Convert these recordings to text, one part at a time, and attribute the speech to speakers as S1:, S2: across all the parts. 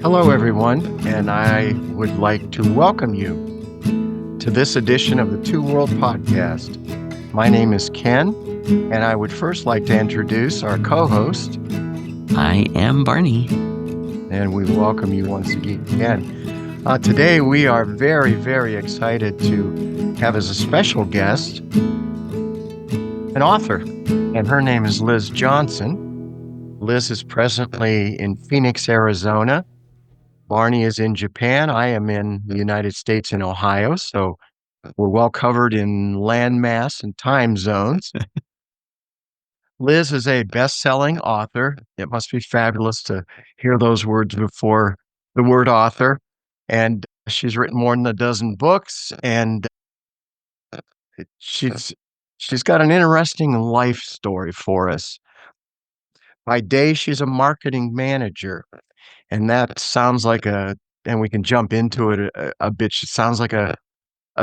S1: Hello, everyone, and I would like to welcome you to this edition of the Two World Podcast. My name is Ken, and I would first like to introduce our co host.
S2: I am Barney.
S1: And we welcome you once again. Today, we are very, very excited to have as a special guest an author, and her name is Liz Johnson. Liz is presently in Phoenix, Arizona. Barney is in Japan. I am in the United States in Ohio, so we're well covered in landmass and time zones. Liz is a best-selling author. It must be fabulous to hear those words before the word author. And she's written more than a dozen books, and she's she's got an interesting life story for us. By day, she's a marketing manager, and that sounds like and we can jump into it a bit. It sounds like a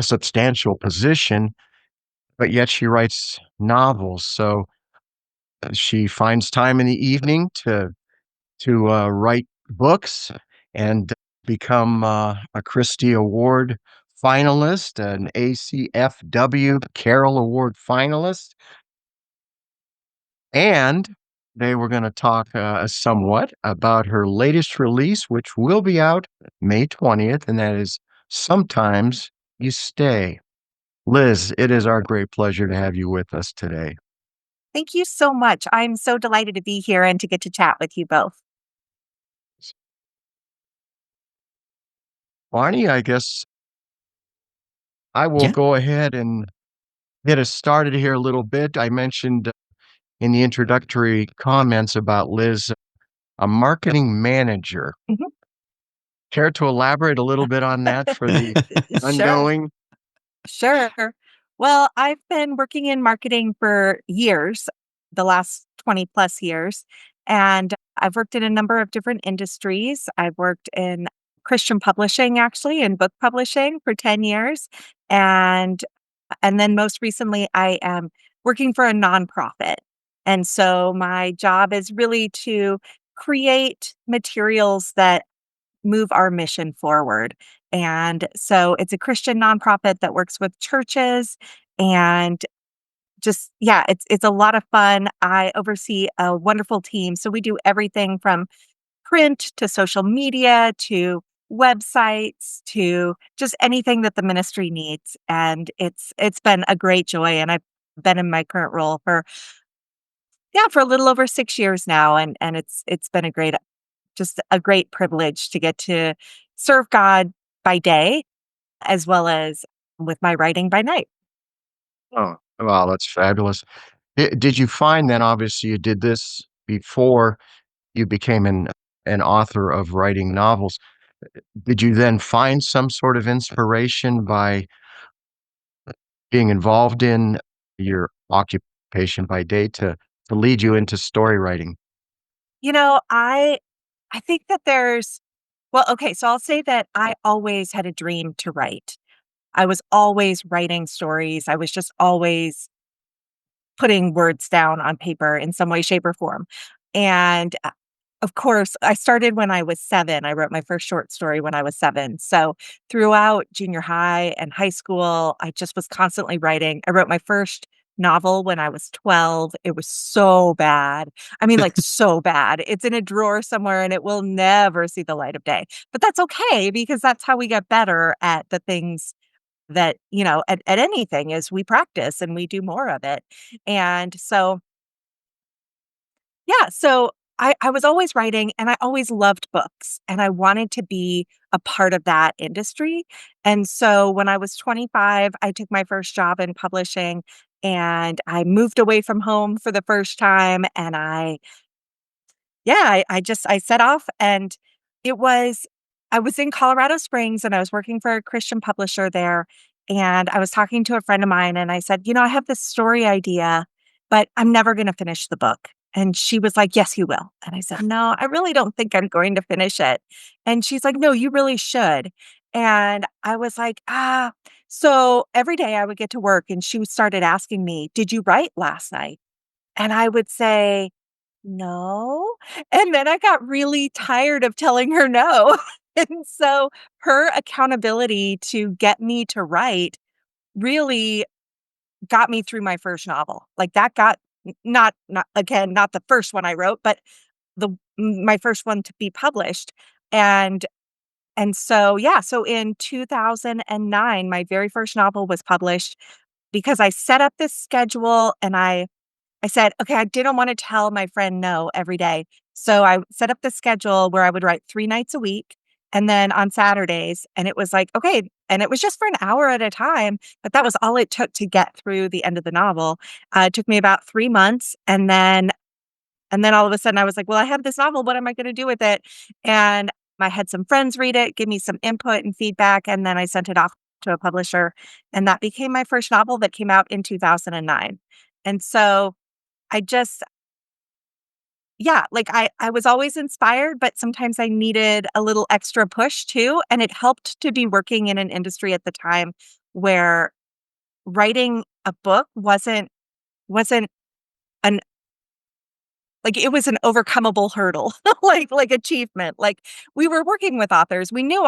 S1: substantial position, but yet she writes novels. So she finds time in the evening to write books and become a Christie Award finalist, an ACFW Carroll Award finalist, and they were going to talk somewhat about her latest release, which will be out May 20th, and that is Sometimes You Stay. Liz, it is our great pleasure to have you with us today.
S3: Thank you so much. I'm so delighted to be here and to get to chat with you both.
S1: Barney, I guess I will
S2: Yeah.
S1: go ahead and get us started here a little bit. I mentioned in the introductory comments about Liz, a marketing manager.
S3: Mhm.
S1: Care to elaborate a little bit on that for the
S3: Sure.
S1: unknowing?
S3: Sure. Well, I've been working in marketing for years, the last 20 plus years, and I've worked in a number of different industries. I've worked in Christian publishing, actually, and book publishing for 10 years. And and then most recently I am working for a nonprofit. And so my job is really to create materials that move our mission forward. And so it's a Christian nonprofit that works with churches and just yeah, it's a lot of fun. I oversee a wonderful team. So we do everything from print to social media to websites to just anything that the ministry needs. And it's been a great joy. And I've been in my current role for yeah, for a little over 6 years now. And it's been a great just a great privilege to get to serve God by day as well as with my writing by night.
S1: Oh, wow, that's fabulous. Did you find then, obviously, you did this before you became an author of writing novels. Did you then find some sort of inspiration by being involved in your occupation by day to lead you into story writing?
S3: You know, I think that there's well, okay, so I'll say that I always had a dream to write. I was always writing stories. I was just always putting words down on paper in some way, shape, or form. And of course, I started when I was 7. I wrote my first short story when I was 7. So throughout junior high and high school, I just was constantly writing. I wrote my first novel when I was 12. It was so bad. I mean, like, so bad. It's in a drawer somewhere and it will never see the light of day. But that's okay because that's how we get better at the things that, at anything is we practice and we do more of it. And so yeah, so I was always writing and I always loved books and I wanted to be a part of that industry. And so when I was 25, I took my first job in publishing and I moved away from home for the first time. And I set off and it was, I was in Colorado Springs and I was working for a Christian publisher there. And I was talking to a friend of mine and I said, I have this story idea, but I'm never going to finish the book. And she was like, yes, you will. And I said, no, I really don't think I'm going to finish it. And she's like, no, you really should. And I was like, so every day I would get to work and she started asking me, did you write last night? And I would say, no. And then I got really tired of telling her no. And so her accountability to get me to write really got me through my first novel. Like that got not again, not the first one I wrote, but my first one to be published. And and so yeah, so in 2009 my very first novel was published because I set up this schedule and I said, "Okay, I didn't wanna tell my friend no every day." So I set up the schedule where I would write 3 nights a week and then on Saturdays, and it was like, okay, and it was just for an hour at a time, but that was all it took to get through the end of the novel. It took me about 3 months, and then all of a sudden I was like, "Well, I have this novel, what am I gonna do with it?" And I had some friends read it, give me some input and feedback, and then I sent it off to a publisher, and that became my first novel that came out in 2009. And so I just yeah, like I was always inspired, but sometimes I needed a little extra push too, and it helped to be working in an industry at the time where writing a book wasn't an like it was an overcomable hurdle, like achievement. Like we were working with authors, we knew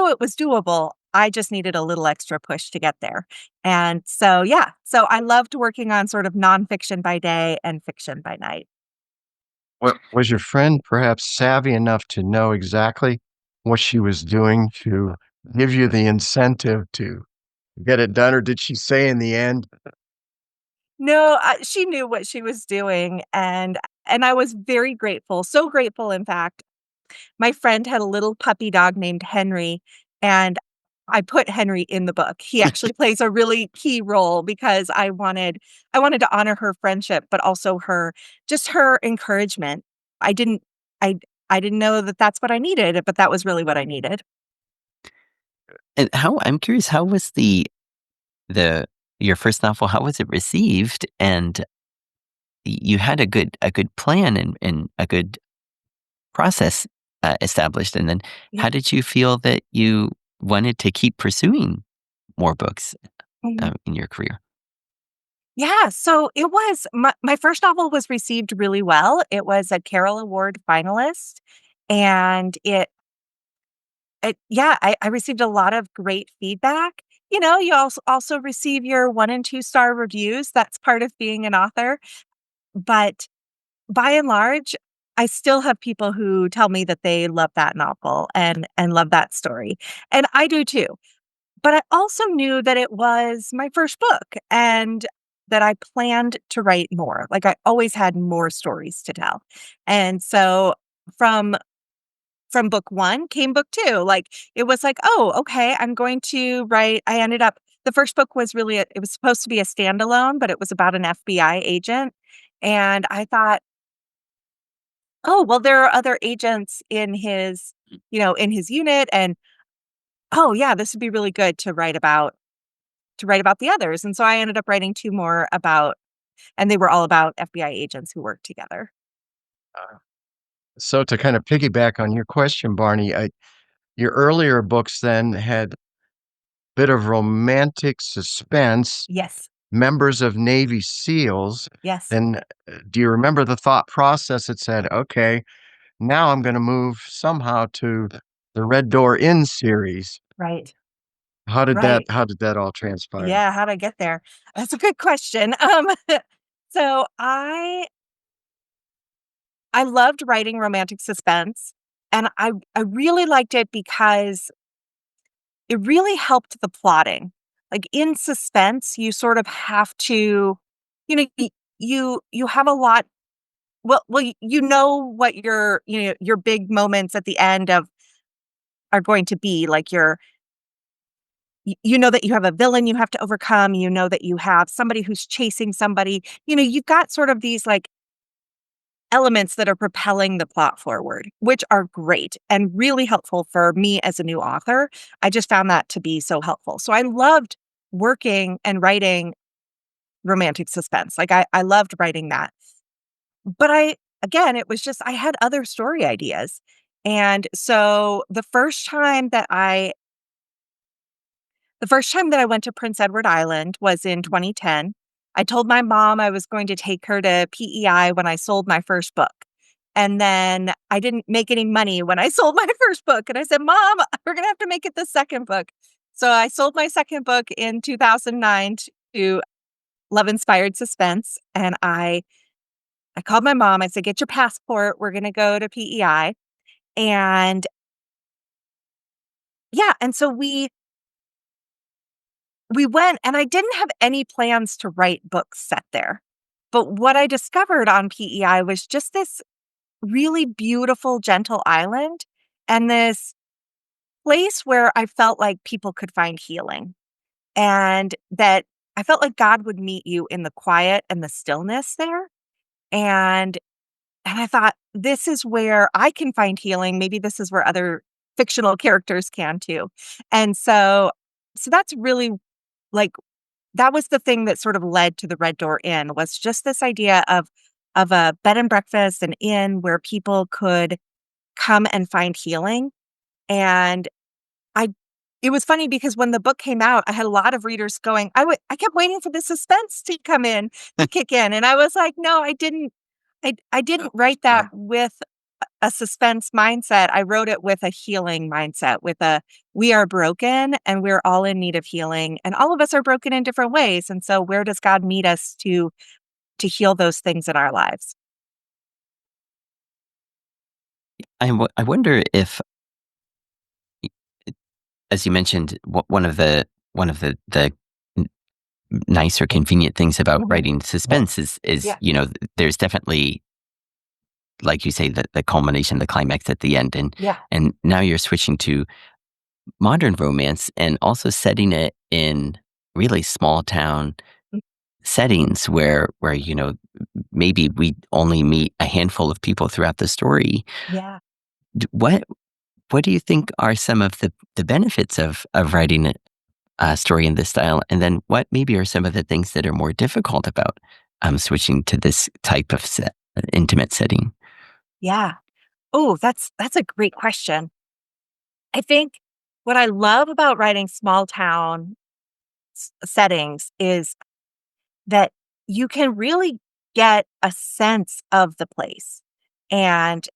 S3: it was doable. I just needed a little extra push to get there. And so yeah, so I loved working on sort of nonfiction by day and fiction by night.
S1: Was your friend perhaps savvy enough to know exactly what she was doing to give you the incentive to get it done, or did she say in the end,
S3: No, she knew what she was doing, and I was very grateful, so grateful, in fact. My friend had a little puppy dog named Henry, and I put Henry in the book. He actually plays a really key role because I wanted to honor her friendship, but also her just her encouragement. I didn't I I didn't know that that's what I needed, but that was really what I needed.
S2: And how I'm curious, how was the your first novel, how was it received? And you had a good plan and a good process established. And then
S3: Yeah.
S2: how did you feel that you wanted to keep pursuing more books in your career?
S3: Yeah, so it was my first novel was received really well. It was a Carol Award finalist, and it yeah, I received a lot of great feedback. You know, you also receive your 1 and 2-star reviews, that's part of being an author, but by and large, I still have people who tell me that they love that novel and love that story, and I do too. But I also knew that it was my first book and that I planned to write more. Like, I always had more stories to tell. And so from from book 1 came book 2. Like, it was like, "Oh, okay, I'm going to write." I ended up the first book was really it was supposed to be a standalone, but it was about an FBI agent, and I thought, "Oh, well, there are other agents in his in his unit, and, oh, yeah, this would be really good to write about the others." And so I ended up writing 2 more about and they were all about FBI agents who worked together.
S1: so to kind of piggyback on your question, Barney, your earlier books then had bit of romantic suspense,
S3: Yes.
S1: members of Navy SEALs,
S3: Yes.
S1: then, do you remember the thought process that said, "Okay, now I'm gonna move somehow to the Red Door Inn series."
S3: Right. Right.
S1: How did that all transpire?
S3: Yeah, how'd I get there? That's a good question. So I loved writing romantic suspense, and I really liked it because it really helped the plotting. Like, in suspense, you sort of have to you have a lot you know what your big moments at the end of are going to be, like, you know that you have a villain you have to overcome, you know that you have somebody who's chasing somebody. You've got sort of these, like, elements that are propelling the plot forward, which are great and really helpful for me as a new author. I just found that to be so helpful. So I loved working and writing romantic suspense. Like, I loved writing that. But it was just I had other story ideas. And so the first time that I went to Prince Edward Island was in 2010, I told my mom I was going to take her to PEI when I sold my first book. And then I didn't make any money when I sold my first book. And I said, Mom, we're going to have to make it the second book. So I sold my second book in 2009 to Love Inspired Suspense. And I called my mom. I said, get your passport. We're going to go to PEI. And yeah, and so we went, and I didn't have any plans to write books set there. But what I discovered on PEI was just this really beautiful, gentle island and this place where I felt like people could find healing, and that I felt like God would meet you in the quiet and the stillness there. And I thought, this is where I can find healing. Maybe this is where other fictional characters can too. And so that's really like that was the thing that sort of led to the Red Door Inn, was just this idea of a bed and breakfast, an inn where people could come and find healing. And I it was funny because when the book came out, I had a lot of readers going, I kept waiting for the suspense to come in, to kick in. And I was like, no, I didn't write that with a suspense mindset. I wrote it with a healing mindset, with a we are broken and we're all in need of healing. And all of us are broken in different ways. And so where does God meet us to heal those things in our lives?
S2: I wonder if, as you mentioned, one of the n- nice or convenient things about
S3: Mhm.
S2: writing suspense is
S3: Yeah.
S2: there's definitely, like you say, the culmination, the climax at the end, and
S3: Yeah.
S2: and now you're switching to modern romance and also setting it in really small town
S3: Mm.
S2: settings where maybe we only meet a handful of people throughout the story.
S3: Yeah.
S2: What do you think are some of the benefits of writing a story in this style? And then what maybe are some of the things that are more difficult about switching to this type of intimate setting?
S3: Yeah. Oh, that's a great question. I think what I love about writing small town settings is that you can really get a sense of the place. And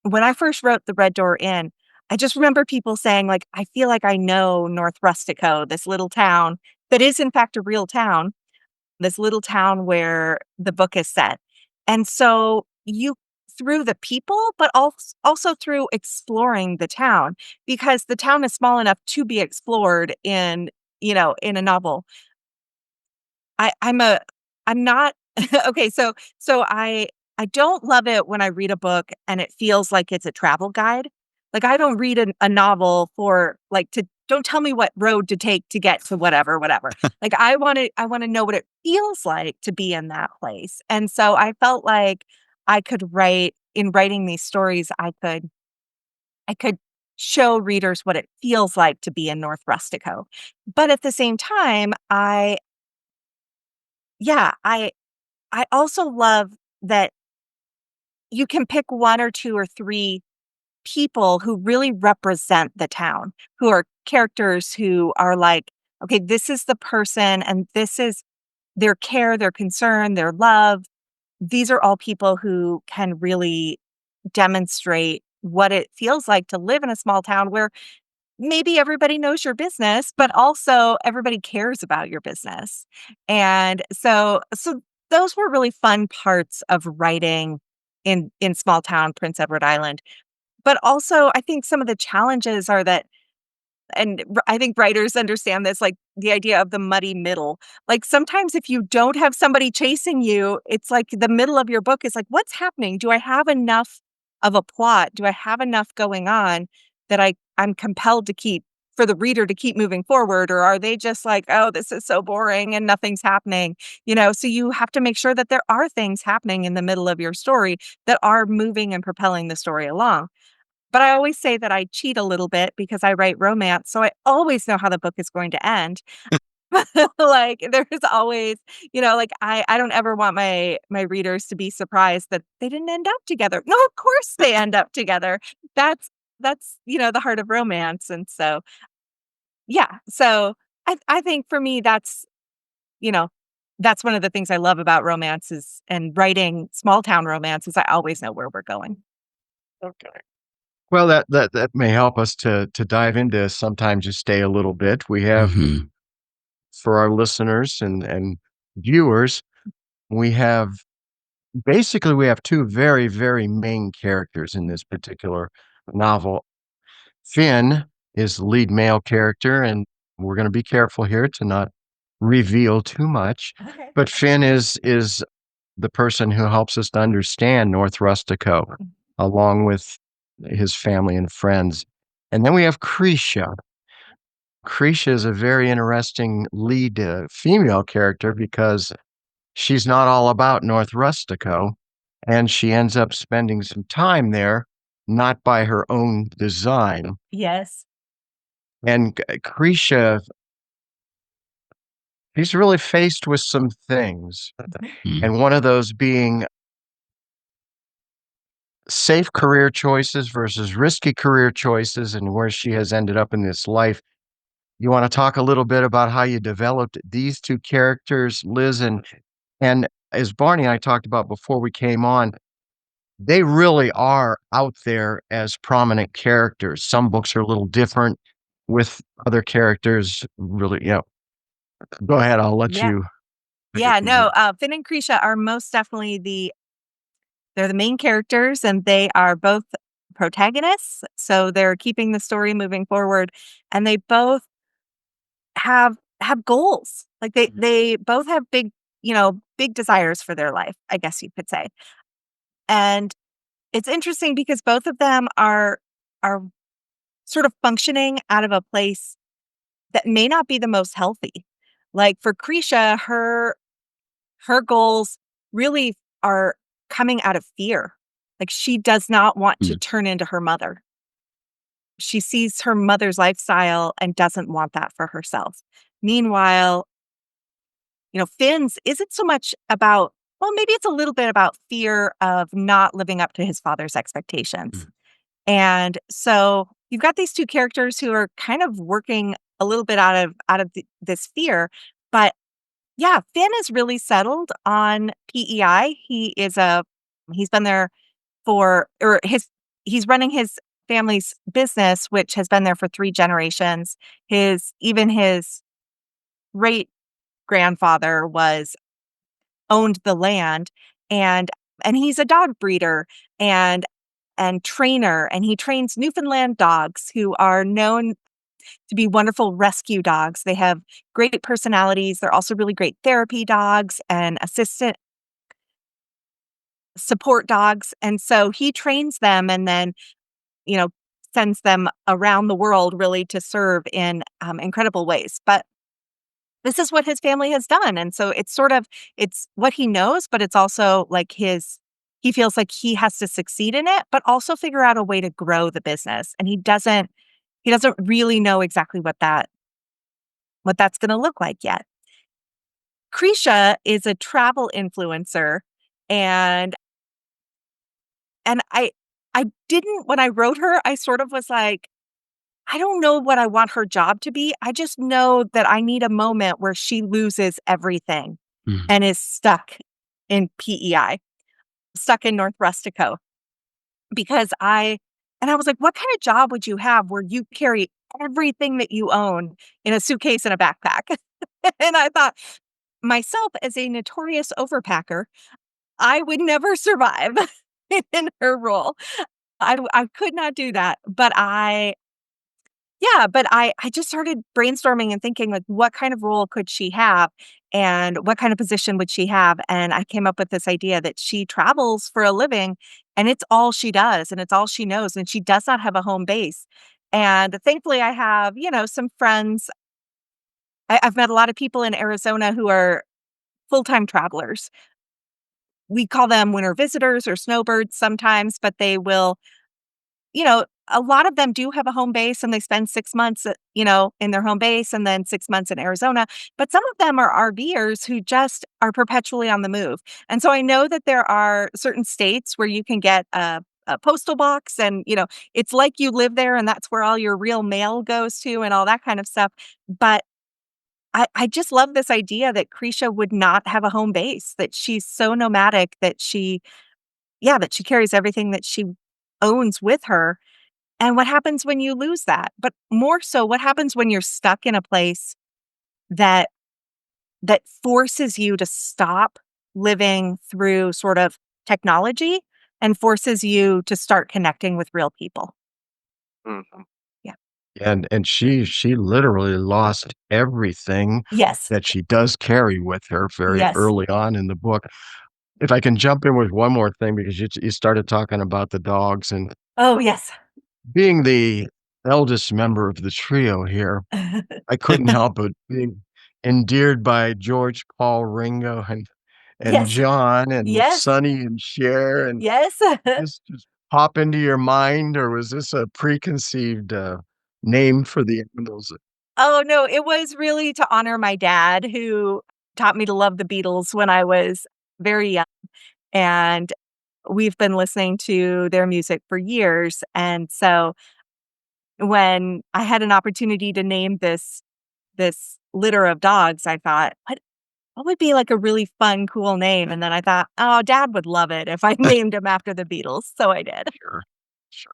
S3: when I first wrote The Red Door Inn, I just remember people saying, like, I feel like I know North Rustico, this little town that is, in fact, a real town, this little town where the book is set. And so through the people, but also through exploring the town, because the town is small enough to be explored in a novel. I'm not okay, so I don't love it when I read a book and it feels like it's a travel guide. Like, I don't read a novel for, like, to don't tell me what road to take to get to whatever, whatever. Like, I wanna know what it feels like to be in that place. And so I felt like in writing these stories, I could show readers what it feels like to be in North Rustico. But at the same time, I also love that you can pick 1 or 2 or 3 people who really represent the town, who are characters who are like, "Okay, this is the person, and this is their care, their concern, their love." These are all people who can really demonstrate what it feels like to live in a small town where maybe everybody knows your business, but also everybody cares about your business. And so those were really fun parts of writing in small town Prince Edward Island. But also, I think some of the challenges are that, and I think writers understand this, like the idea of the muddy middle. Like, sometimes if you don't have somebody chasing you, it's like the middle of your book is like, what's happening? Do I have enough of a plot? Do I have enough going on that I'm compelled to keep for the reader to keep moving forward? Or are they just like, oh, this is so boring and nothing's happening? So you have to make sure that there are things happening in the middle of your story that are moving and propelling the story along. But I always say that I cheat a little bit because I write romance, so I always know how the book is going to end. Like, there's always, like, I don't ever want my readers to be surprised that they didn't end up together. No, of course they end up together. That's the heart of romance, and so, yeah. So, I think for me, that's, you know that's one of the things I love about romances and writing small town romances. I always know where we're going.
S1: Okay. Well, that may help us to dive into sometimes just stay a little bit. We have
S2: Mhm.
S1: for our listeners and viewers, we have basically we have two very, very main characters in this particular novel. Finn is the lead male character, and we're going to be careful here to not reveal too much.
S3: Okay.
S1: But Finn is the person who helps us to understand North Rustico, along with his family and friends. And then we have Krisha. Krisha is a very interesting lead female character because she's not all about North Rustico, and she ends up spending some time there, not by her own design.
S3: Yes.
S1: And Krisha, she's really faced with some things,
S2: Mm.
S1: and one of those being safe career choices versus risky career choices and where she has ended up in this life. You want to talk a little bit about how you developed these two characters, Liz, and as Barney and I talked about before we came on, they really are out there as prominent characters. Some books are a little different with other characters. Really, go ahead. I'll let
S3: Yeah.
S1: you.
S3: Yeah. No, Finn and Krisha are most definitely they're the main characters and they are both protagonists. So they're keeping the story moving forward and they both have goals. Like they both have big desires for their life, I guess you could say. And it's interesting because both of them are sort of functioning out of a place that may not be the most healthy. Like for Krisha, her goals really are coming out of fear. Like she does not want to
S2: Mm.
S3: turn into her mother. She sees her mother's lifestyle and doesn't want that for herself. Meanwhile, Finn's isn't so much about, well, maybe it's a little bit about fear of not living up to his father's expectations.
S2: Mm.
S3: And so you've got these two characters who are kind of working a little bit out of this fear, but yeah, Finn is really settled on PEI. He's been there he's running his family's business, which has been there for 3 generations. Even his great grandfather owned the land, and he's a dog breeder and trainer, and he trains Newfoundland dogs who are known to be wonderful rescue dogs. They have great personalities. They're also really great therapy dogs and assistant support dogs. And so he trains them and then, you know, sends them around the world really to serve in incredible ways. But this is what his family has done. And so it's what he knows, but it's also like he feels like he has to succeed in it, but also figure out a way to grow the business. And he doesn't really know exactly what that's going to look like yet. Krisha is a travel influencer and I didn't when I wrote her, I sort of was like, I don't know what I want her job to be. I just know that I need a moment where she loses everything
S2: Mm.
S3: and is stuck in PEI, stuck in North Rustico. Because I was like, what kind of job would you have where you carry everything that you own in a suitcase and a backpack? And I thought, myself as a notorious overpacker, I would never survive in her role. I could not do that, but I just started brainstorming and thinking, like, what kind of role could she have, and what kind of position would she have? And I came up with this idea that she travels for a living, and it's all she does, and it's all she knows, and she does not have a home base. And thankfully, I have, some friends. I've met a lot of people in Arizona who are full-time travelers. We call them winter visitors or snowbirds sometimes, but they will a lot of them do have a home base and they spend 6 months, in their home base and then 6 months in Arizona. But some of them are RVers who just are perpetually on the move. And so I know that there are certain states where you can get a postal box and, it's like you live there and that's where all your real mail goes to and all that kind of stuff. But I just love this idea that Krisha would not have a home base, that she's so nomadic that that she carries everything that she owns with her. And what happens when you lose that? But more so, what happens when you're stuck in a place that forces you to stop living through sort of technology and forces you to start connecting with real people?
S1: Mhm.
S3: Yeah.
S1: And she literally lost everything
S3: Yes.
S1: that she does carry with her very
S3: Yes.
S1: early on in the book. If I can jump in with one more thing, because you started talking about the dogs and
S3: Oh, yes.
S1: being the eldest member of the trio here, I couldn't help but being endeared by George, Paul, Ringo, and
S3: Yes.
S1: John and
S3: Yes.
S1: Sonny and Cher, and
S3: Yes.
S1: this just pop into your mind, or was this a preconceived, name for the animals?
S3: Oh, no, it was really to honor my dad who taught me to love the Beatles when I was very young, and we've been listening to their music for years, and so when I had an opportunity to name this litter of dogs, I thought, "What would be, like, a really fun, cool name?" And then I thought, "Oh, dad would love it if I named him after the Beatles," so I did.
S1: Sure, sure.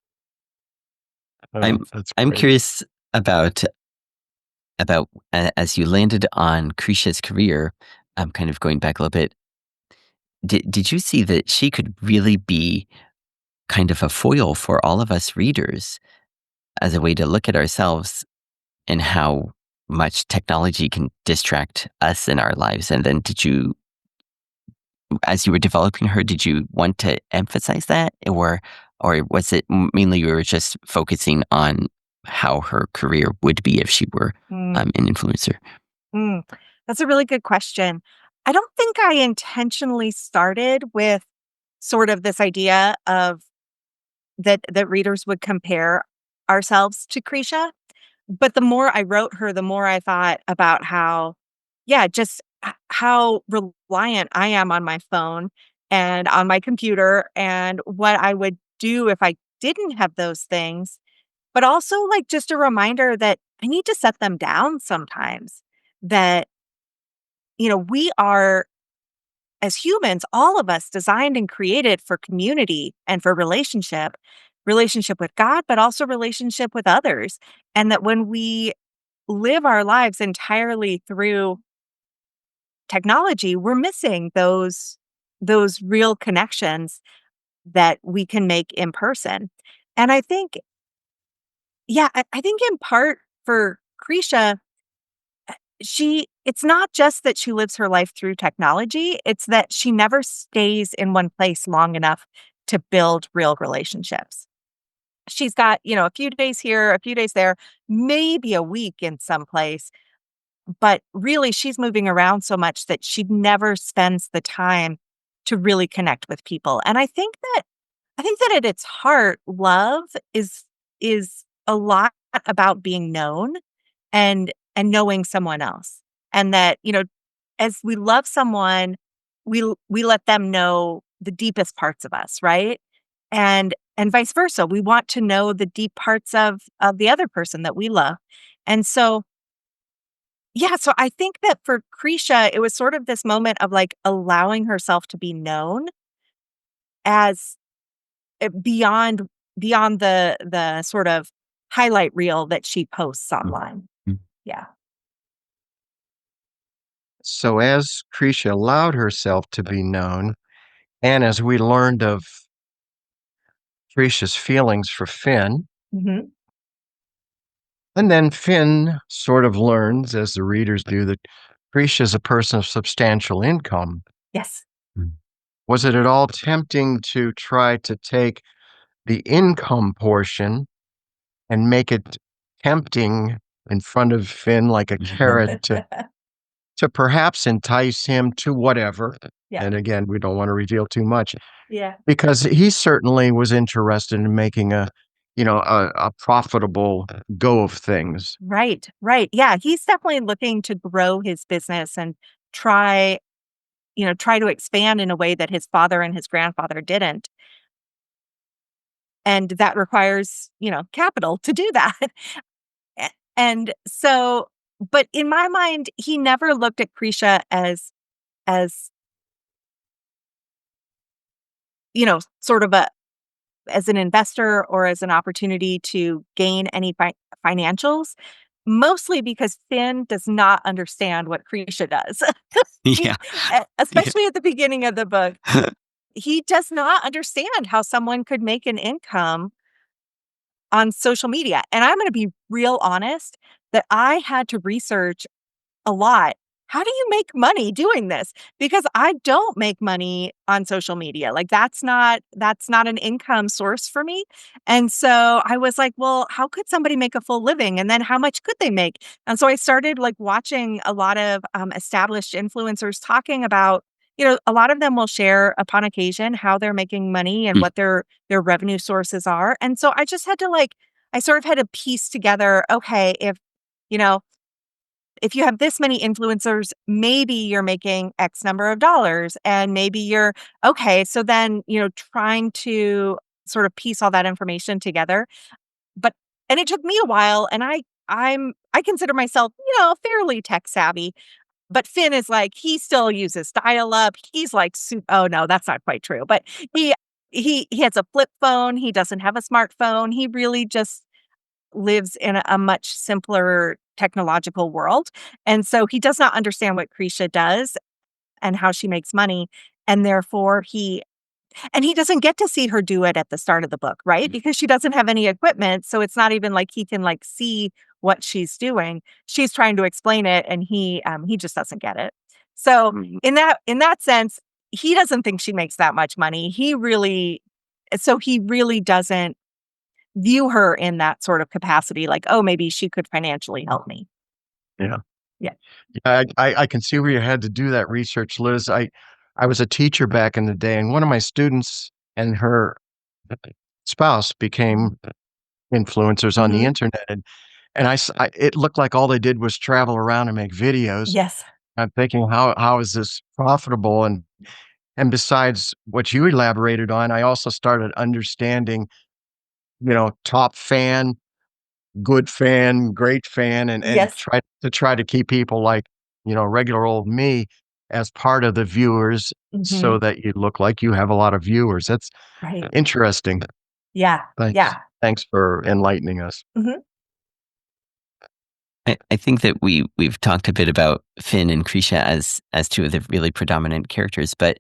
S2: I'm
S1: That's
S2: I'm
S1: great.
S2: curious about as you landed on Krisha's career. I'm kind of going back a little bit. Did you see that she could really be kind of a foil for all of us readers as a way to look at ourselves and how much technology can distract us in our lives? And then as you were developing her, did you want to emphasize that, or was it mainly you were just focusing on how her career would be if she were
S3: Mm,
S2: an influencer?
S3: mm. That's a really good question. I don't think I intentionally started with sort of this idea of that readers would compare ourselves to Krisha. But the more I wrote her, the more I thought about how, yeah, just how reliant I am on my phone and on my computer and what I would do if I didn't have those things. But also, like, just a reminder that I need to set them down sometimes. That, we are, as humans, all of us designed and created for community and for relationship with God, but also relationship with others. And that when we live our lives entirely through technology, we're missing those real connections that we can make in person. And I think, yeah, I think in part for Krisha, it's not just that she lives her life through technology, it's that she never stays in one place long enough to build real relationships. She's got, a few days here, a few days there, maybe a week in some place. But really, she's moving around so much that she never spends the time to really connect with people. And I think that at its heart, love is a lot about being known and knowing someone else. And that, as we love someone, we let them know the deepest parts of us, right? And vice versa. We want to know the deep parts of the other person that we love. And so yeah, so I think that for Krisha, it was sort of this moment of, like, allowing herself to be known as, beyond the sort of highlight reel that she posts online.
S2: Mhm.
S3: Yeah.
S1: So as Krisha allowed herself to be known, and as we learned of Krisha's feelings for Finn,
S3: Mhm.
S1: and then Finn sort of learns, as the readers do, that Krisha is a person of substantial income.
S3: Yes.
S2: Mm.
S1: Was it at all tempting to try to take the income portion and make it tempting in front of Finn like a carrot to perhaps entice him to whatever?
S3: Yeah.
S1: And again, we don't want to reveal too much
S3: Yeah.
S1: because he certainly was interested in making a profitable go of things.
S3: Right, right. Yeah, he's definitely looking to grow his business and try, try to expand in a way that his father and his grandfather didn't. And that requires, capital to do that. And so but in my mind, he never looked at Krisha as, sort of as an investor or as an opportunity to gain any financials, mostly because Finn does not understand what Krisha does.
S2: Yeah. Yeah.
S3: Especially at the beginning of the book, he does not understand how someone could make an income on social media. And I'm going to be real honest that I had to research a lot. How do you make money doing this? Because I don't make money on social media. Like that's not an income source for me. And so I was like, well, how could somebody make a full living? And then how much could they make? And so I started like watching a lot of established influencers talking about, a lot of them will share upon occasion how they're making money and
S2: Mm.
S3: what their revenue sources are. And so I just had to I sort of had to piece together, okay, you know, if you have this many influencers, maybe you're making X number of dollars and maybe you're okay. So then, trying to sort of piece all that information together. But and it took me a while and I consider myself, fairly tech savvy. But Finn is like, he still uses dial up. He's like, oh no, that's not quite true. But he he has a flip phone. He doesn't have a smartphone. He really just lives in a much simpler technological world. And so he does not understand what Krisha does and how she makes money. And therefore he doesn't get to see her do it at the start of the book, right? Because she doesn't have any equipment. So it's not even like he can see what she's doing. She's trying to explain it and he just doesn't get it. So
S2: Mm.
S3: in that sense, he doesn't think she makes that much money. He really doesn't view her in that sort of capacity, like, "Oh, maybe she could financially help me."
S1: Yeah.
S3: Yeah.
S1: I can see where you had to do that research, Liz. I was a teacher back in the day, and one of my students and her spouse became influencers on the
S3: Mhm.
S1: internet, and it looked like all they did was travel around and make videos.
S3: Yes.
S1: I'm thinking, how is this profitable? And besides what you elaborated on, I also started understanding, top fan, good fan, great fan, and
S3: Yes.
S1: try to keep people like, regular old me as part of the viewers so
S3: Mhm.
S1: that you look like you have a lot of viewers. That's
S3: Right.
S1: interesting.
S3: Yeah.
S1: Thanks.
S3: Yeah.
S1: Thanks for enlightening us.
S3: Mhm.
S2: I think that we've talked a bit about Finn and Krisha as two of the really predominant characters, but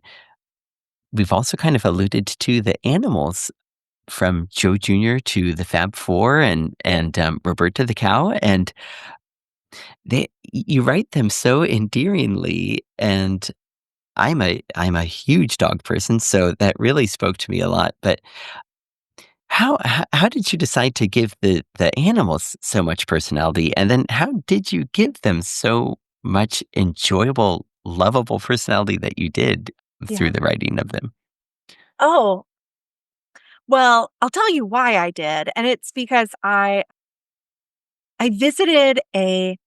S2: we've also kind of alluded to the animals from Joe Jr. to the Fab Four and Roberta the cow, and you write them so endearingly, and I'm a huge dog person, so that really spoke to me a lot. But how did you decide to give the animals so much personality, and then how did you give them so much enjoyable, lovable personality that you did through
S3: Yeah.
S2: the writing of them?
S3: Oh, well, I'll tell you why I did, and it's because I visited a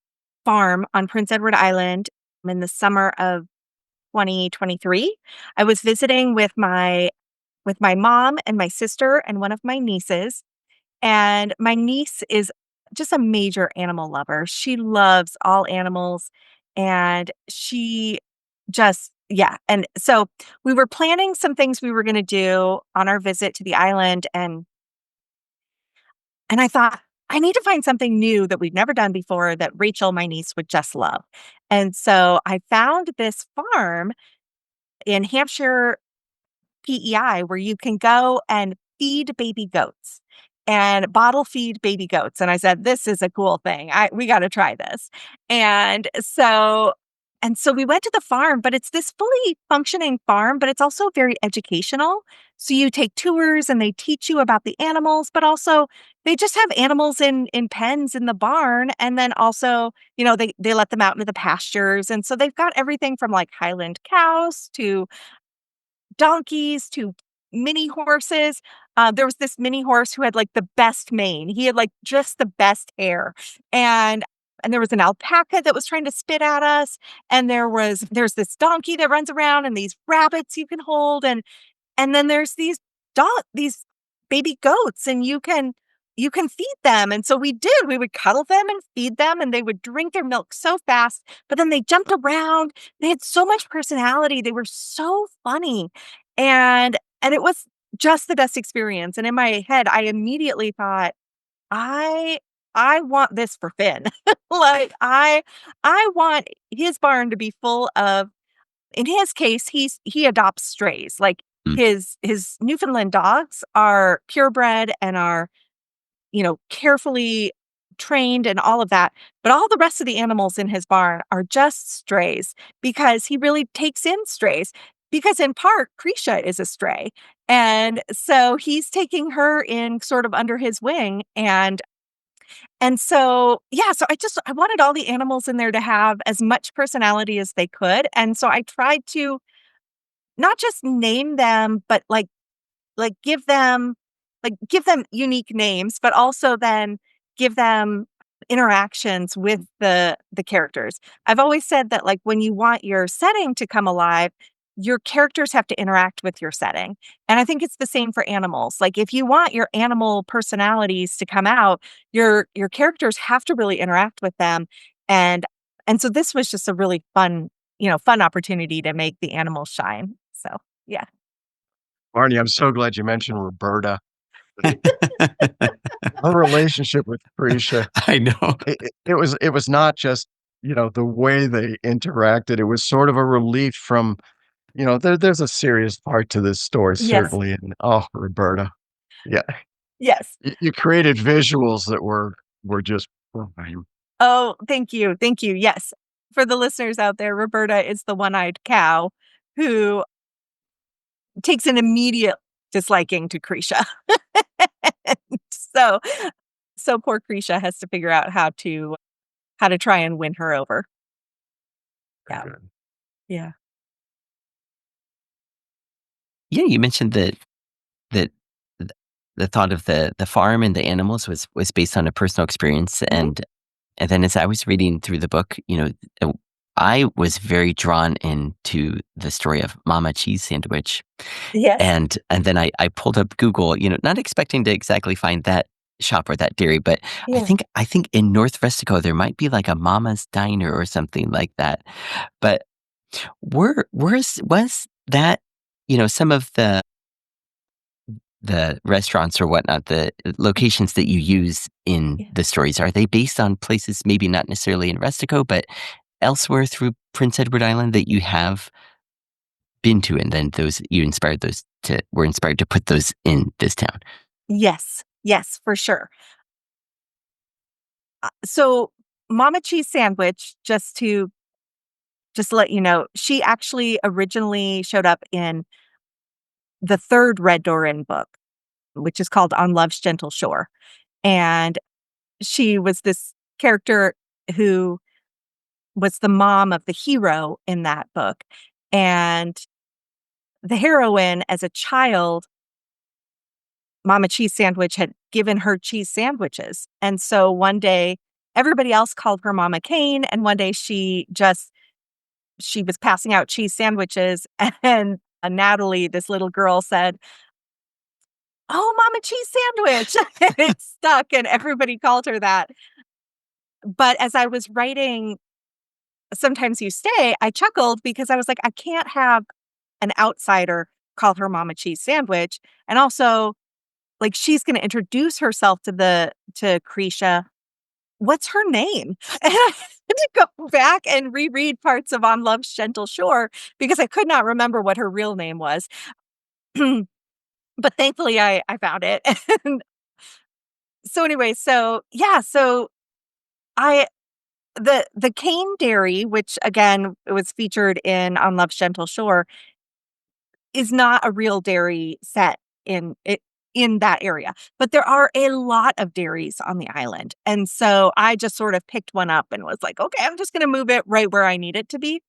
S3: farm on Prince Edward Island in the summer of 2023. I was visiting with my mom and my sister and one of my nieces. And my niece is just a major animal lover. She loves all animals and she just yeah, and so we were planning some things we were going to do on our visit to the island and I thought I need to find something new that we've never done before that Rachel, my niece, would just love. And so I found this farm in Hampshire, PEI, where you can go and feed baby goats and bottle feed baby goats. And I said, this is a cool thing. We got to try this. And so we went to the farm, but it's this fully functioning farm, but it's also very educational. So you take tours and they teach you about the animals, but also they just have animals in pens in the barn. And then also, they let them out into the pastures. And so they've got everything from like Highland cows to donkeys to mini horses. There was this mini horse who had like the best mane. He had like just the best hair. And there was an alpaca that was trying to spit at us. And there's this donkey that runs around and these rabbits you can hold. And then there's these baby goats and you can you can feed them. And so we did. We would cuddle them and feed them, and they would drink their milk so fast. But then they jumped around. They had so much personality. They were so funny. And it was just the best experience. And in my head, I immediately thought, I I want this for Finn. Like I want his barn to be full of, in his case, he adopts strays. Like
S2: Mm.
S3: his Newfoundland dogs are purebred and are, carefully trained and all of that. But all the rest of the animals in his barn are just strays because he really takes in strays. Because in part, Krisha is a stray. And so he's taking her in sort of under his wing. And so, yeah, so I wanted all the animals in there to have as much personality as they could. And so I tried to not just name them, but like give them unique names, but also then give them interactions with the characters. I've always said that, like, when you want your setting to come alive, your characters have to interact with your setting. And I think it's the same for animals. Like, if you want your animal personalities to come out, your characters have to really interact with them. And and so this was just a really fun opportunity to make the animals shine. So, yeah.
S1: Barney, I'm so glad you mentioned Roberta. Her relationship with Prisha,
S2: I know.
S1: it was not just, the way they interacted. It was sort of a relief from, there's a serious part to this story,
S3: Yes.
S1: certainly. And oh, Roberta. Yeah.
S3: Yes.
S1: You created visuals that were just prime.
S3: Oh, thank you, thank you, yes. For the listeners out there, Roberta is the one-eyed cow who takes an immediate disliking to Krisha. So so poor Krisha has to figure out how to try and win her over. Yeah, yeah.
S2: Yeah, you mentioned that th the thought of the farm and the animals was based on a personal experience,
S3: Mhm.
S2: and then as I was reading through the book, uh, I was very drawn into the story of Mama Cheese Sandwich,
S3: Yes.
S2: and then I pulled up Google, not expecting to exactly find that shop or that dairy, but
S3: Yeah.
S2: I think in North Rustico, there might be like a Mama's Diner or something like that, but was that, some of the restaurants or whatnot, the locations that you use in
S3: Yeah.
S2: the stories, are they based on places maybe not necessarily in Rustico, but elsewhere through Prince Edward Island that you have been to, and then those you inspired those to were inspired to put those in this town?
S3: Yes. Yes, for sure. So Mama Cheese Sandwich, just to let you know, she actually originally showed up in the 3rd Red Doran book, which is called On Love's Gentle Shore. And she was this character who was the mom of the hero in that book. And the heroine, as a child, Mama Cheese Sandwich had given her cheese sandwiches. And so one day, everybody else called her Mama Cane. And one day she was passing out cheese sandwiches. And Natalie, this little girl, said, "Oh, Mama Cheese Sandwich." And it stuck, and everybody called her that. But as I was writing Sometimes You Stay, I chuckled because I was like, I can't have an outsider call her Mama Cheese Sandwich. And also, like, she's gonna introduce herself to Krisha. What's her name? And I had to go back and reread parts of On Love's Gentle Shore because I could not remember what her real name was. But thankfully I found it. And so anyway, so yeah, so I the Cane Dairy, which again was featured in On Love's Gentle Shore, is not a real dairy set in that area. But there are a lot of dairies on the island. And so I just sort of picked one up and was like, okay, I'm just gonna move it right where I need it to be.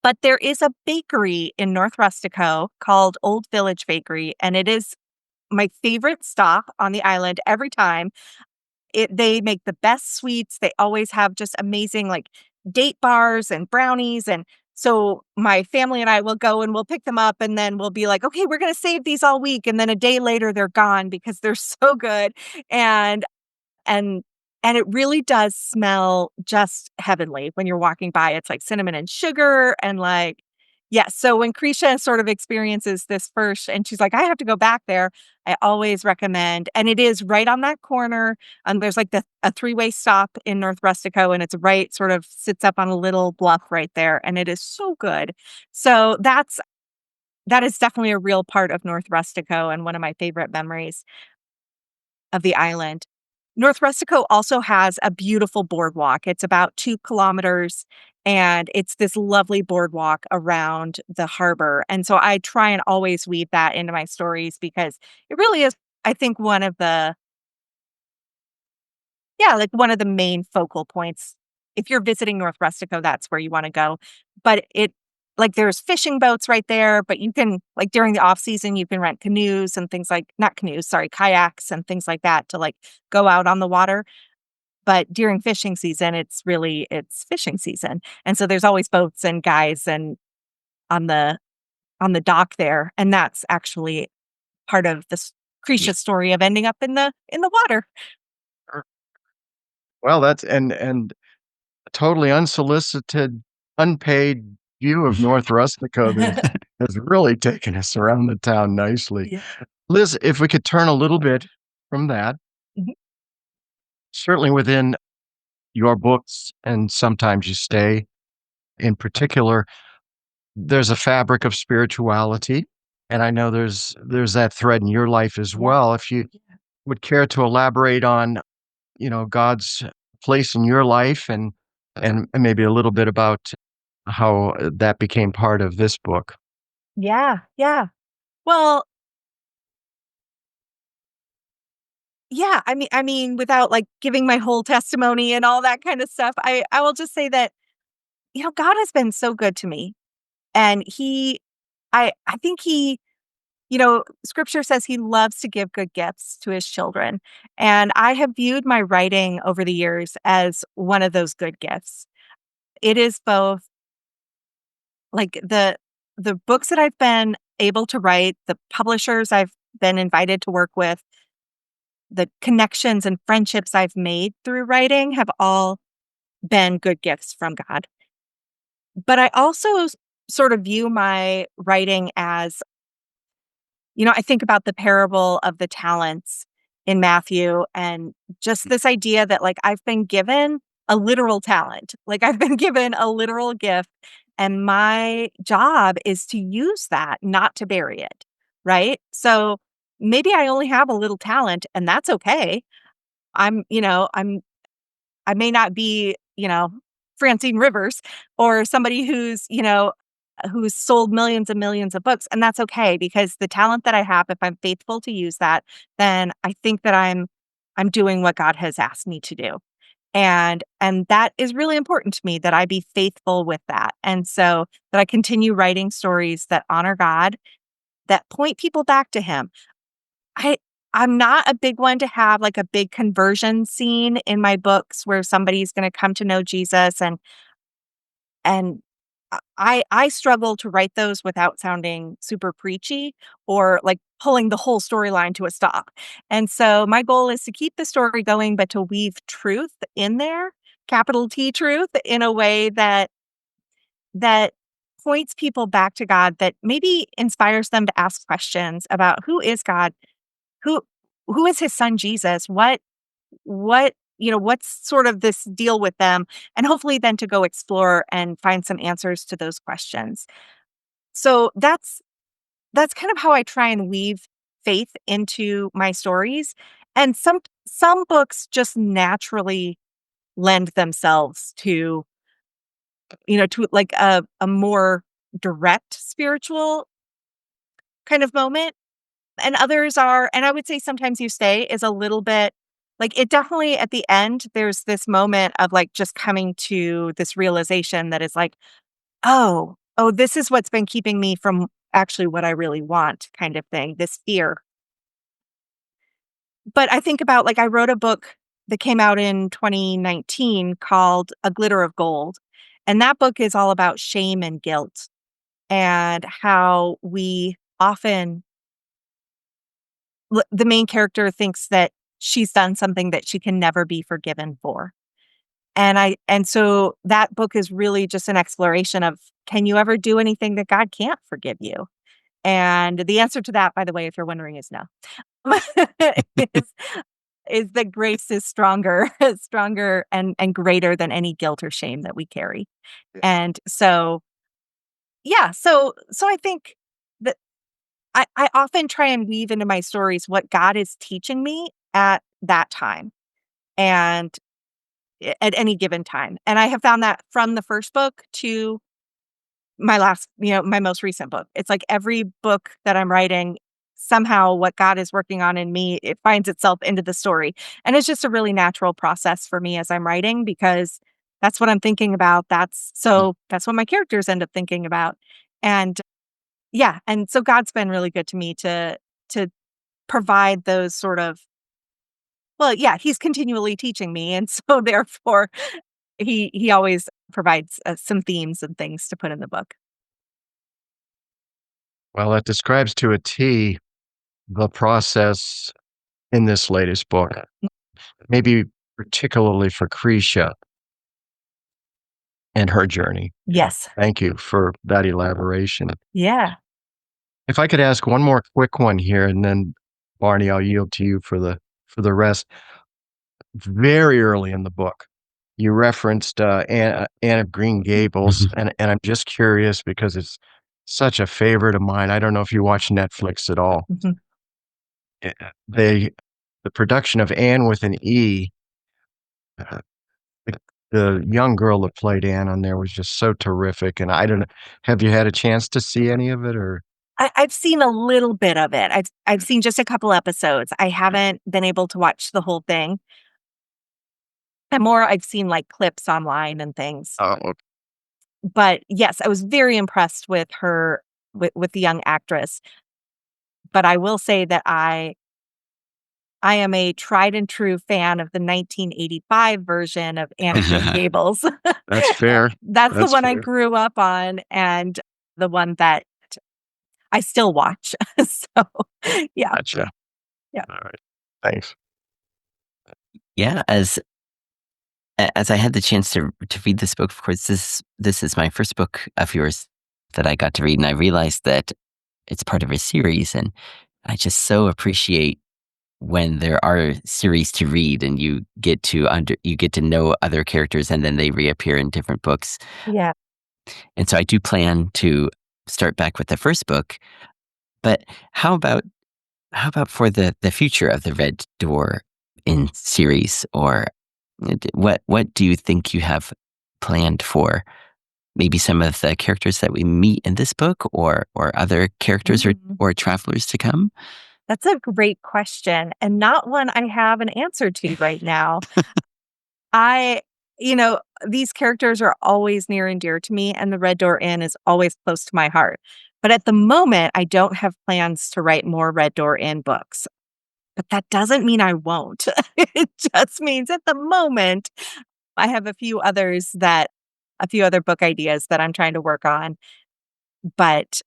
S3: But there is a bakery in North Rustico called Old Village Bakery, and it is my favorite stop on the island every time. They make the best sweets. They always have just amazing, like, date bars and brownies, and So my family and I will go and we'll pick them up and then we'll be like, okay, we're going to save these all week. And then a day later they're gone because they're so good. And and and it really does smell just heavenly when you're walking by. It's like cinnamon and sugar and like yeah, so when Krisha sort of experiences this first and she's like, "I have to go back there," I always recommend and it is right on that corner, there's like a three-way stop in North Rustico, and it's right sort of sits up on a little bluff right there, and it is so good. So that is definitely a real part of North Rustico and one of my favorite memories of the island. North Rustico also has a beautiful boardwalk. It's about 2 kilometers, and it's this lovely boardwalk around the harbor, and so I try and always weave that into my stories because it really is, I think, one of the yeah, like, one of the main focal points. If you're visiting North Rustico, that's where you wanna go, but it like, there's fishing boats right there, but you can like, during the off season, you can rent canoes and things like not canoes, sorry, kayaks and things like that to, like, go out on the water, but during fishing season, it's fishing season, and so there's always boats and guys and on the dock there, and that's actually part of this
S2: Yeah.
S3: Krisha's story of ending up in the water.
S1: Well, that's and a totally unsolicited, unpaid view of North Rustico that has really taken us around the town nicely.
S3: Yeah.
S1: Liz, if we could turn a little bit from that,
S3: Mhm.
S1: certainly within your books, and sometimes you stay in particular, there's a fabric of spirituality, and I know there's that thread in your life as
S3: Yeah.
S1: well. If you would care to elaborate on, God's place in your life and maybe a little bit about how that became part of this book.
S3: Yeah, yeah. Well, yeah, I mean, without, like, giving my whole testimony and all that kind of stuff, I will just say that, God has been so good to me, and I think scripture says he loves to give good gifts to his children, and I have viewed my writing over the years as one of those good gifts. It is both, like, the books that I've been able to write, the publishers I've been invited to work with, the connections and friendships I've made through writing have all been good gifts from God. But I also sort of view my writing as, I think about the parable of the talents in Matthew and just this idea that, like, I've been given a literal talent, like, I've been given a literal gift, and my job is to use that, not to bury it, right? So maybe I only have a little talent, and that's okay. I may not be, Francine Rivers or somebody who's sold millions and millions of books, and that's okay because the talent that I have, if I'm faithful to use that, then I think that I'm doing what God has asked me to do. And that is really important to me that I be faithful with that. And so that I continue writing stories that honor God, that point people back to him. I I'm not a big one to have, like, a big conversion scene in my books where somebody's gonna come to know Jesus, and I struggle to write those without sounding super preachy or, like, pulling the whole storyline to a stop, and so my goal is to keep the story going, but to weave truth in there, capital T truth, in a way that points people back to God, that maybe inspires them to ask questions about who is God? Who who is his son Jesus? What's sort of this deal with them? And hopefully then to go explore and find some answers to those questions. So that's kind of how I try and weave faith into my stories. And some books just naturally lend themselves to like a more direct spiritual kind of moment. And others are, and I would say Sometimes You Stay is a little bit like, it definitely at the end, there's this moment of, like, just coming to this realization that is like, "Oh, this is what's been keeping me from actually what I really want," kind of thing, this fear. But I think about, like, I wrote a book that came out in 2019 called A Glitter of Gold, And that book is all about shame and guilt and how we often, the main character thinks that she's done something that she can never be forgiven for. And so that book is really just an exploration of, can you ever do anything that God can't forgive you? And the answer to that, by the way, if you're wondering, is no. is, is that grace is stronger, stronger and greater than any guilt or shame that we carry.
S1: Yeah.
S3: And so, yeah, so I think that I often try and weave into my stories what God is teaching me at that time and at any given time. And I have found that from the first book to my last, my most recent book. It's like every book that I'm writing, somehow what God is working on in me, it finds itself into the story. And it's just a really natural process for me as I'm writing because that's what I'm thinking about. That's what my characters end up thinking about. And yeah, and so God's been really good to me to provide those sort of, well, yeah, he's continually teaching me, and so therefore he always provides some themes and things to put in the book.
S1: Well, that describes to a T the process in this latest book, maybe particularly for Krisha and her journey.
S3: Yes.
S1: Thank you for that elaboration.
S3: Yeah.
S1: If I could ask one more quick one here, and then Barney, I'll yield to you for the rest. Very early in the book, you referenced Anne of Green Gables, and I'm just curious because it's such a favorite of mine. I don't know if you watch Netflix at all.
S3: Mhm.
S1: Eh, They the production of Anne with an E, uh, the, the young girl that played Anne on there was just so terrific. And I don't know, have you had a chance to see any of it or?
S3: I've seen a little bit of it. I've seen just a couple episodes. I haven't been able to watch the whole thing. And more, I've seen like clips online and things.
S1: Oh,
S3: But yes, I was very impressed with her, with the young actress. But I will say that I am a tried and true fan of the 1985 version of Anne of Green Gables.
S1: that's fair.
S3: That's the
S1: That's
S3: one I
S1: fair.
S3: grew up on and the one that I still watch. So, yeah.
S1: Gotcha.
S3: Yeah.
S1: All right. Thanks.
S2: Yeah, as I had the chance to read this book, of course, this is my first book of yours that I got to read, and I realized that it's part of a series, and I just so appreciate when there are series to read and you get to know other characters and then they reappear in different books.
S3: Yeah.
S2: And so I do plan to start back with the first book. But how about for the future of the Red Door in series, or what do you think you have planned for maybe some of the characters that we meet in this book, or other characters
S3: Mhm.
S2: or travelers to come?
S3: That's a great question and not one I have an answer to right now. I these characters are always near and dear to me, and the Red Door Inn is always close to my heart. But at the moment, I don't have plans to write more Red Door Inn books. But that doesn't mean I won't. It just means at the moment, I have a few other book ideas that I'm trying to work on. But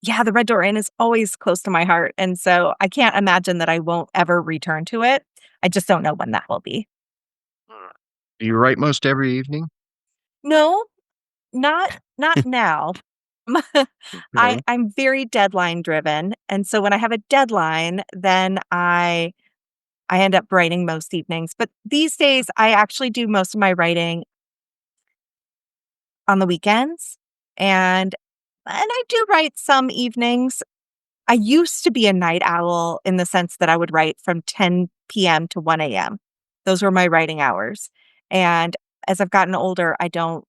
S3: yeah, the Red Door Inn is always close to my heart. And so I can't imagine that I won't ever return to it. I just don't know when that will be.
S1: Do you write most every evening?
S3: No, not now.
S1: Okay.
S3: I'm very deadline driven. And so when I have a deadline, then I end up writing most evenings. But these days I actually do most of my writing on the weekends. And I do write some evenings. I used to be a night owl in the sense that I would write from 10 p.m. to 1 a.m. Those were my writing hours. And as I've gotten older, I don't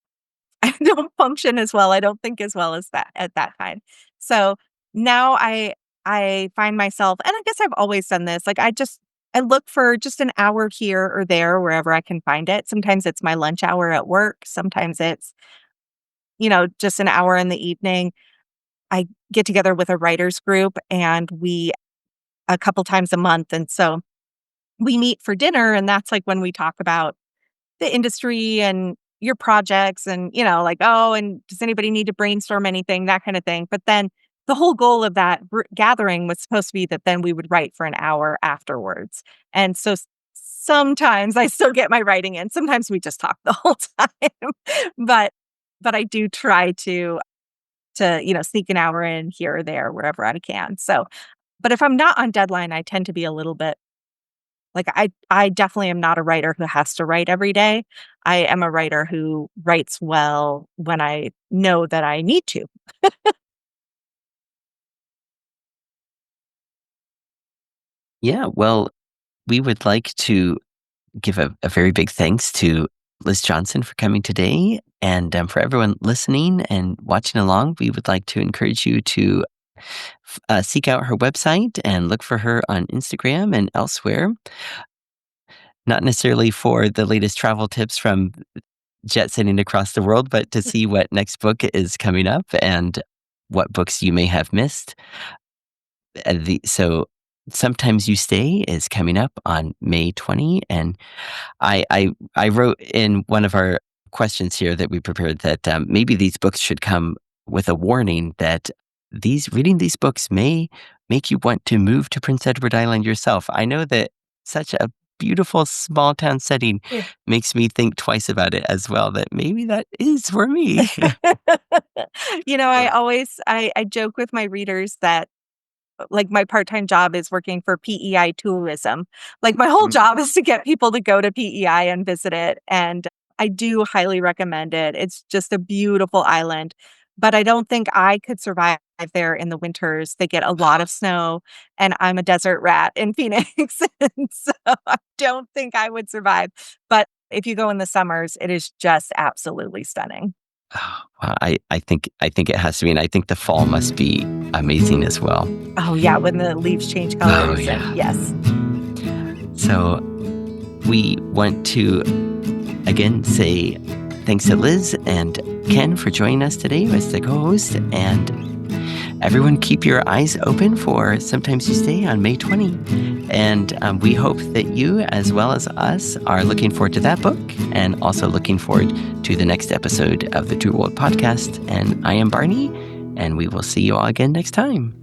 S3: I don't function as well. I don't think as well as that at that time. So now I find myself, and I guess I've always done this, like I look for just an hour here or there wherever I can find it. Sometimes it's my lunch hour at work, sometimes it's, just an hour in the evening. I get together with a writers group and we a couple times a month, and so we meet for dinner, and that's like when we talk about the industry and your projects and, like, oh, and does anybody need to brainstorm anything, that kind of thing. But then the whole goal of that gathering was supposed to be that then we would write for an hour afterwards. And so sometimes I still get my writing in. Sometimes we just talk the whole time. but but I do try to sneak an hour in here or there wherever I can. So, but if I'm not on deadline, I tend to be a little bit like I definitely am not a writer who has to write every day. I am a writer who writes well when I know that I need to.
S2: Yeah, well, we would like to give a very big thanks to Liz Johnson for coming today. And for everyone listening and watching along, we would like to encourage you to seek out her website and look for her on Instagram and elsewhere. Not necessarily for the latest travel tips from jet setting across the world, but to see what next book is coming up and what books you may have missed. So Sometimes You Stay is coming up on May 20, and I wrote in one of our questions here that we prepared that maybe these books should come with a warning that reading these books may make you want to move to Prince Edward Island yourself. I know that such a beautiful small town setting
S3: Yeah.
S2: makes me think twice about it as well, that maybe that is for me.
S3: I joke with my readers that like my part-time job is working for PEI tourism. Like my whole job is to get people to go to PEI and visit it. And I do highly recommend it. It's just a beautiful island, but I don't think I could survive there in the winters. They get a lot of snow and I'm a desert rat in Phoenix. And so I don't think I would survive. But if you go in the summers, it is just absolutely stunning.
S2: Oh, wow, I think it has to be, and I think the fall must be amazing as well.
S3: Oh yeah, when the leaves change colors.
S2: Oh, yeah.
S3: And yes.
S2: So we want to again say thanks to Liz and Ken for joining us today as the co-host, and everyone keep your eyes open for Sometimes You Stay on May 20. And we hope that you, as well as us, are looking forward to that book and also looking forward to the next episode of the True World podcast. And I am Barney, and we will see you all again next time.